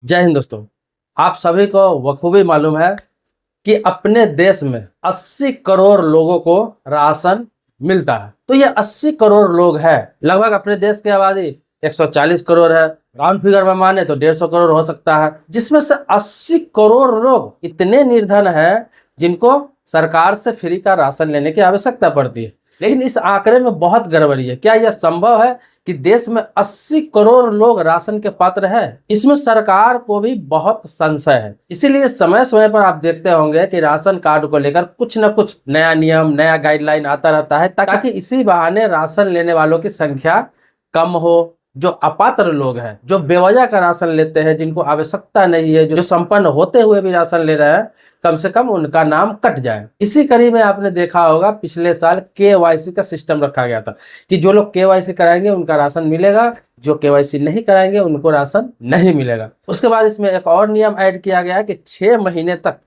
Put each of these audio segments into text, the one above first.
जय हिंद दोस्तों। आप सभी को बखूबी मालूम है कि अपने देश में 80 करोड़ लोगों को राशन मिलता है। तो ये 80 करोड़ लोग हैं, लगभग अपने देश की आबादी 140 करोड़ है। राउंड फिगर में माने तो 150 करोड़ हो सकता है, जिसमें से 80 करोड़ लोग इतने निर्धन हैं जिनको सरकार से फ्री का राशन लेने की आवश्यकता पड़ती है। लेकिन इस आंकड़े में बहुत गड़बड़ी है। क्या यह संभव है कि देश में 80 करोड़ लोग राशन के पात्र हैं? इसमें सरकार को भी बहुत संशय है। इसीलिए समय समय पर आप देखते होंगे कि राशन कार्ड को लेकर कुछ न कुछ नया नियम, नया गाइडलाइन आता रहता है, ताकि इसी बहाने राशन लेने वालों की संख्या कम हो। जो अपात्र लोग हैं, जो बेवजह का राशन लेते हैं, जिनको आवश्यकता नहीं है, जो संपन्न होते हुए भी राशन ले रहे हैं, कम से कम उनका नाम कट जाए। इसी कड़ी में आपने देखा होगा पिछले साल केवाईसी का सिस्टम रखा गया था कि जो लोग केवाईसी कराएंगे उनका राशन मिलेगा, जो केवाईसी नहीं कराएंगे उनको राशन नहीं मिलेगा। उसके बाद इसमें एक और नियम ऐड किया गया है कि 6 महीने तक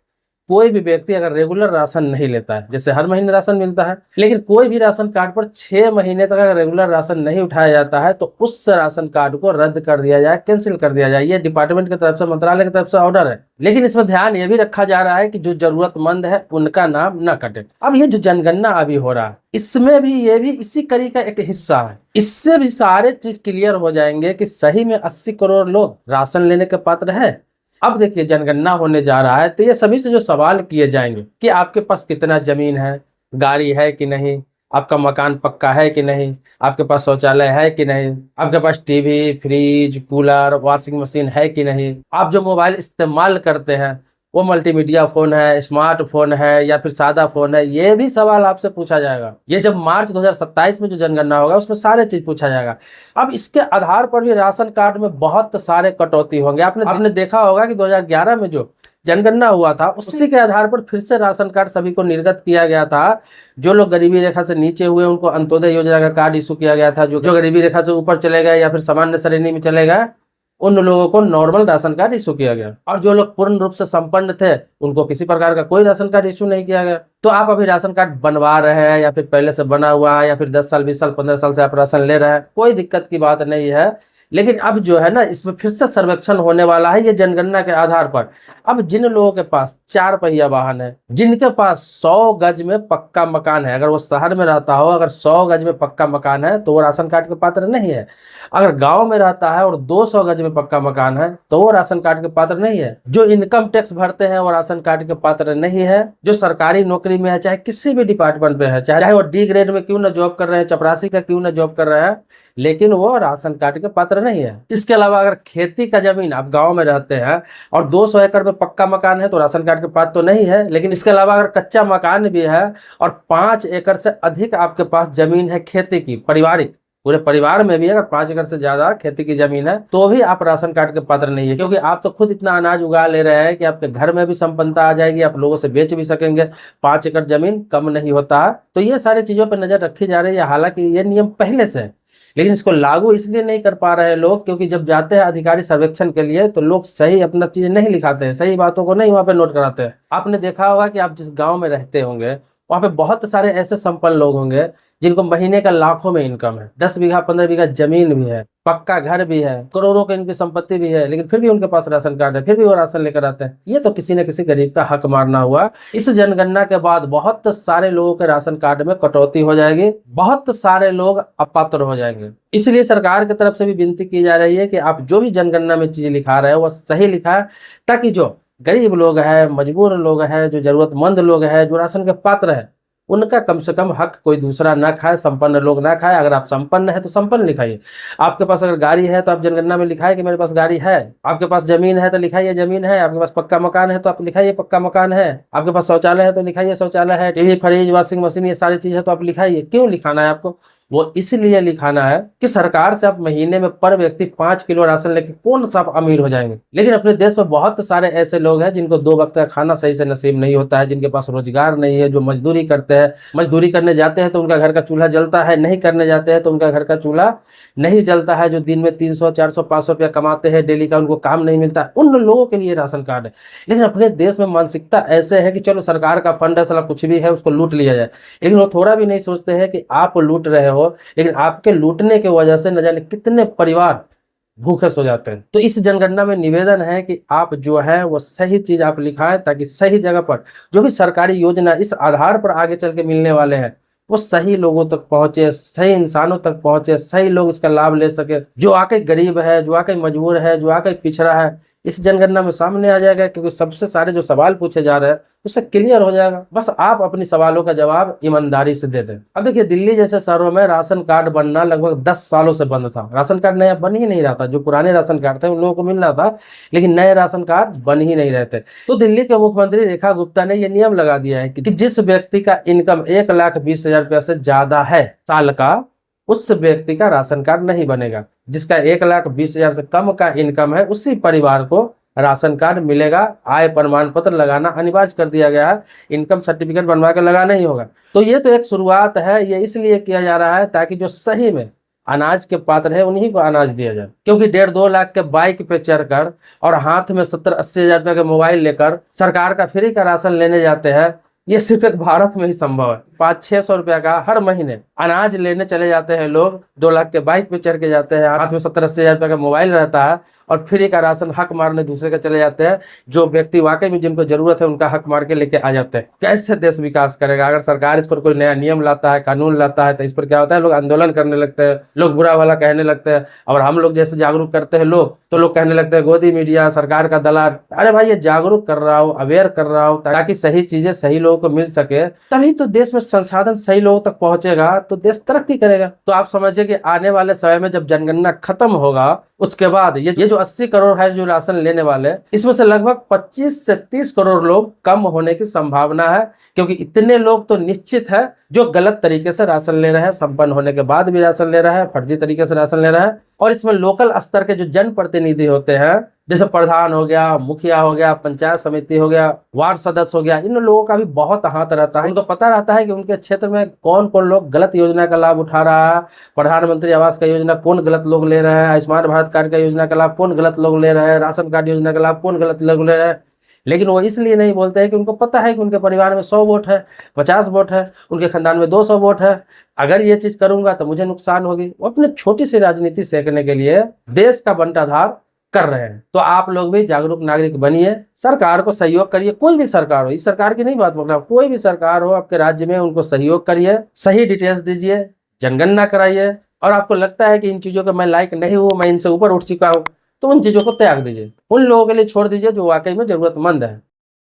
कोई भी व्यक्ति अगर रेगुलर राशन नहीं लेता है, जैसे हर महीने राशन मिलता है, लेकिन कोई भी राशन कार्ड पर 6 महीने तक अगर रेगुलर राशन नहीं उठाया जाता है तो उस राशन कार्ड को रद्द कर दिया जाए, कैंसिल कर दिया जाए। ये डिपार्टमेंट की तरफ से, मंत्रालय की तरफ से ऑर्डर है। लेकिन इसमें ध्यान ये भी रखा जा रहा है कि जो जरूरतमंद है उनका नाम न कटे। अब ये जो जनगणना अभी हो रहा है, इसमें भी ये भी इसी कड़ी का एक हिस्सा है। इससे भी सारे चीज क्लियर हो जाएंगे कि सही में 80 करोड़ लोग राशन लेने के पात्र है। अब देखिए, जनगणना होने जा रहा है तो ये सभी से जो सवाल किए जाएंगे कि आपके पास कितना जमीन है, गाड़ी है कि नहीं, आपका मकान पक्का है कि नहीं, आपके पास शौचालय है कि नहीं, आपके पास TV, fridge, cooler, washing machine है कि नहीं, आप जो मोबाइल इस्तेमाल करते हैं वो मल्टीमीडिया फोन है, स्मार्टफोन है या फिर सादा फोन है, ये भी सवाल आपसे पूछा जाएगा। ये जब मार्च 2027 में जो जनगणना होगा उसमें सारे चीज पूछा जाएगा। अब इसके आधार पर भी राशन कार्ड में बहुत सारे कटौती होंगे। आपने देखा होगा कि 2011 में जो जनगणना हुआ था उसी के आधार पर फिर से राशन कार्ड सभी को निर्गत किया गया था। जो लोग गरीबी रेखा से नीचे हुए उनको अंत्योदय योजना का कार्ड इशू किया गया था। जो गरीबी रेखा से ऊपर चले गए या फिर सामान्य श्रेणी में चले गए, उन लोगों को नॉर्मल राशन कार्ड इशू किया गया। और जो लोग पूर्ण रूप से संपन्न थे उनको किसी प्रकार का कोई राशन कार्ड इशू नहीं किया गया। तो आप अभी राशन कार्ड बनवा रहे हैं या फिर पहले से बना हुआ है या फिर 10 साल, 20 साल, 15 साल से आप राशन ले रहे हैं, कोई दिक्कत की बात नहीं है। लेकिन अब जो है ना, इसमें फिर से सर्वेक्षण होने वाला है ये जनगणना के आधार पर। अब जिन लोगों के पास 4 पहिया वाहन है, जिनके पास 100 गज में पक्का मकान है, अगर वो शहर में रहता हो, अगर 100 गज में पक्का मकान है तो वो राशन कार्ड के पात्र नहीं है। अगर गांव में रहता है और 200 गज में पक्का मकान है तो वो राशन कार्ड के पात्र नहीं है। जो इनकम टैक्स भरते हैं वो राशन कार्ड के पात्र नहीं है। जो सरकारी नौकरी में है, चाहे किसी भी डिपार्टमेंट में है, चाहे वो डी ग्रेड में क्यों ना जॉब कर रहे हैं, चपरासी का क्यों ना जॉब कर रहे हैं, लेकिन वो राशन कार्ड के पात्र नहीं है। इसके अलावा अगर खेती का जमीन, आप गांव में रहते हैं और 200 एकड़ में पक्का मकान है तो राशन कार्ड के पात्र तो नहीं है। लेकिन इसके अलावा अगर कच्चा मकान भी है और 5 एकड़ से अधिक आपके पास जमीन है खेती की, पारिवारिक, पूरे परिवार में भी अगर 5 एकड़ से ज्यादा खेती की जमीन है तो भी आप राशन कार्ड के पात्र नहीं है। क्योंकि आप तो खुद इतना अनाज उगा ले रहे हैं कि आपके घर में भी संपन्नता आ जाएगी, आप लोगों से बेच भी सकेंगे। 5 एकड़ जमीन कम नहीं होता है। तो ये सारी चीजों पर नजर रखी जा रही है। हालांकि ये नियम पहले से है, लेकिन इसको लागू इसलिए नहीं कर पा रहे हैं लोग क्योंकि जब जाते हैं अधिकारी सर्वेक्षण के लिए तो लोग सही अपना चीज नहीं लिखाते हैं, सही बातों को नहीं वहां पे नोट कराते हैं। आपने देखा होगा कि आप जिस गांव में रहते होंगे वहां पे बहुत सारे ऐसे संपन्न लोग होंगे जिनको महीने का लाखों में इनकम है, 10 बीघा 15 बीघा जमीन भी है, पक्का घर भी है, करोड़ों की इनकी संपत्ति भी है, लेकिन फिर भी उनके पास राशन कार्ड है, फिर भी वो राशन लेकर आते हैं। ये तो किसी न किसी गरीब का हक मारना हुआ। इस जनगणना के बाद बहुत सारे लोगों के राशन कार्ड में कटौती हो जाएगी, बहुत सारे लोग अपात्र हो जाएंगे। इसलिए सरकार की तरफ से भी विनती की जा रही है कि आप जो भी जनगणना में चीज लिखा रहे हो वो सही लिखा है, ताकि जो गरीब लोग हैं, मजबूर लोग हैं, जो जरूरतमंद लोग हैं, जो राशन के पात्र है, उनका कम से कम हक कोई दूसरा ना खाए, संपन्न लोग ना खाए। अगर आप संपन्न है तो संपन्न लिखाइए। आपके पास अगर गाड़ी है तो आप जनगणना में लिखाइए कि मेरे पास गाड़ी है। आपके पास जमीन है तो लिखाइए जमीन है। आपके पास पक्का मकान है तो आप लिखाइए पक्का मकान है। आपके पास शौचालय है तो लिखाइए शौचालय है। टीवी, फ्रिज, वॉशिंग मशीन, ये सारी चीज है तो आप लिखाइए। क्यों लिखाना है आपको? वो इसलिए लिखाना है कि सरकार से आप महीने में पर व्यक्ति 5 किलो राशन लेके कौन सा आप अमीर हो जाएंगे। लेकिन अपने देश में बहुत सारे ऐसे लोग हैं जिनको 2 वक्त का खाना सही से नसीब नहीं होता है, जिनके पास रोजगार नहीं है, जो मजदूरी करते हैं। मजदूरी करने जाते हैं तो उनका घर का चूल्हा जलता है, नहीं करने जाते हैं तो उनका घर का चूल्हा नहीं जलता है। जो दिन में 300, 400, 500 रुपया कमाते हैं डेली का, उनको काम नहीं मिलता, उन लोगों के लिए राशन कार्ड है। लेकिन अपने देश में मानसिकता ऐसे है कि चलो सरकार का फंड है, साला कुछ भी है उसको लूट लिया जाए। लेकिन वो थोड़ा भी नहीं सोचते हैं कि आप लूट रहे हो, लेकिन आपके लूटने की वजह से न जाने कितने परिवार भूखे सो जाते हैं। तो इस जनगणना में निवेदन है कि आप जो है वो सही चीज आप लिखाएं, ताकि सही जगह पर जो भी सरकारी योजना इस आधार पर आगे चल के मिलने वाले हैं वो सही लोगों तक पहुंचे, सही इंसानों तक पहुंचे, सही लोग इसका लाभ ले सके। जो आके गरीब है, जो आके मजबूर है, जो आके पिछड़ा है, इस जनगणना में सामने आ जाएगा, क्योंकि सबसे सारे जो सवाल पूछे जा रहे हैं उससे क्लियर हो जाएगा। बस आप अपनी सवालों का जवाब ईमानदारी से दे दें। अब देखिए, दिल्ली जैसे शहरों में राशन कार्ड बनना लगभग 10 सालों से बंद था। राशन कार्ड नया बन ही नहीं रहा था। जो पुराने राशन कार्ड थे उन लोगों को मिल रहा था, लेकिन नए राशन कार्ड बन ही नहीं रहे थे। तो दिल्ली के मुख्यमंत्री रेखा गुप्ता ने यह नियम लगा दिया है कि जिस व्यक्ति का इनकम 1,20,000 रुपया से ज्यादा है साल का, उस व्यक्ति का राशन कार्ड नहीं बनेगा। जिसका 1,20,000 से कम का इनकम है, उसी परिवार को राशन कार्ड मिलेगा। आय प्रमाण पत्र लगाना अनिवार्य कर दिया गया है, इनकम सर्टिफिकेट बनवा के लगाना ही होगा। तो ये तो एक शुरुआत है। ये इसलिए किया जा रहा है ताकि जो सही में अनाज के पात्र है उन्हीं को अनाज दिया जाए। क्योंकि 1.5-2 लाख के बाइक पे चढ़कर और हाथ में 70-80 हजार रुपए के मोबाइल लेकर सरकार का फ्री का राशन लेने जाते हैं, ये सिर्फ एक भारत में ही संभव है। 500-600 रुपया का हर महीने अनाज लेने चले जाते हैं लोग, 2 लाख के बाइक पे चढ़ के जाते हैं, हाथ में 70-80 हजार रुपया का मोबाइल रहता है और फ्री का राशन हक मारने दूसरे का चले जाते हैं। जो व्यक्ति वाकई में जिनको जरूरत है उनका हक मार के लेके आ जाते हैं। कैसे देश विकास करेगा? अगर सरकार इस पर कोई नया नियम लाता है, कानून लाता है, तो इस पर क्या होता है, लोग आंदोलन करने लगते हैं, लोग बुरा भला कहने लगते हैं। और हम लोग जैसे जागरूक करते हैं लोग, तो लोग कहने लगते हैं गोदी मीडिया, सरकार का दलाल। अरे भाई, ये जागरूक कर रहा हूँ, अवेयर कर रहा हूँ, ताकि सही चीजें सही लोगों को मिल सके, तभी तो देश में संसाधन सही लोगों तक पहुंचेगा, तो देश तरक्की करेगा। तो आप समझिए कि आने वाले समय में जब जनगणना खत्म होगा, उसके बाद ये जो 80 करोड़ है जो राशन लेने वाले, इसमें से लगभग 25 से 30 करोड़ लोग कम होने की संभावना है। क्योंकि इतने लोग तो निश्चित है जो गलत तरीके से राशन ले रहे हैं, संपन्न होने के बाद भी राशन ले रहे हैं, फर्जी तरीके से राशन ले रहे हैं। और इसमें लोकल स्तर के जो जनप्रतिनिधि होते हैं, जैसे प्रधान हो गया, मुखिया हो गया, पंचायत समिति हो गया, वार्ड सदस्य हो गया, इन लोगों का भी बहुत हाथ रहता है। उनको पता रहता है कि उनके क्षेत्र में कौन कौन लोग गलत योजना का लाभ उठा रहा है, प्रधानमंत्री आवास का योजना कौन गलत लोग ले रहे हैं, आयुष्मान भारत कार्ड का योजना का लाभ कौन गलत लोग ले रहे हैं, राशन कार्ड योजना का लाभ कौन गलत लोग ले रहे हैं। लेकिन वो इसलिए नहीं बोलते हैं कि उनको पता है कि उनके परिवार में 100 वोट है, 50 वोट है, उनके खानदान में 200 वोट है। अगर ये चीज करूंगा तो मुझे नुकसान होगी। वो अपने छोटी सी राजनीति सेकने के लिए देश का बंटाधार कर रहे हैं। तो आप लोग भी जागरूक नागरिक बनिए, सरकार को सहयोग करिए। कोई भी सरकार हो, इस सरकार की नहीं बात बोल रहा हूं, कोई भी सरकार हो आपके राज्य में, उनको सहयोग करिए, सही डिटेल्स दीजिए, जनगणना कराइए। और आपको लगता है कि इन चीजों का मैं लायक नहीं हूं, मैं इनसे ऊपर उठ चुका हूं, तो उन चीजों को त्याग दीजिए, उन लोगों के लिए छोड़ दीजिए जो वाकई में जरूरतमंद है।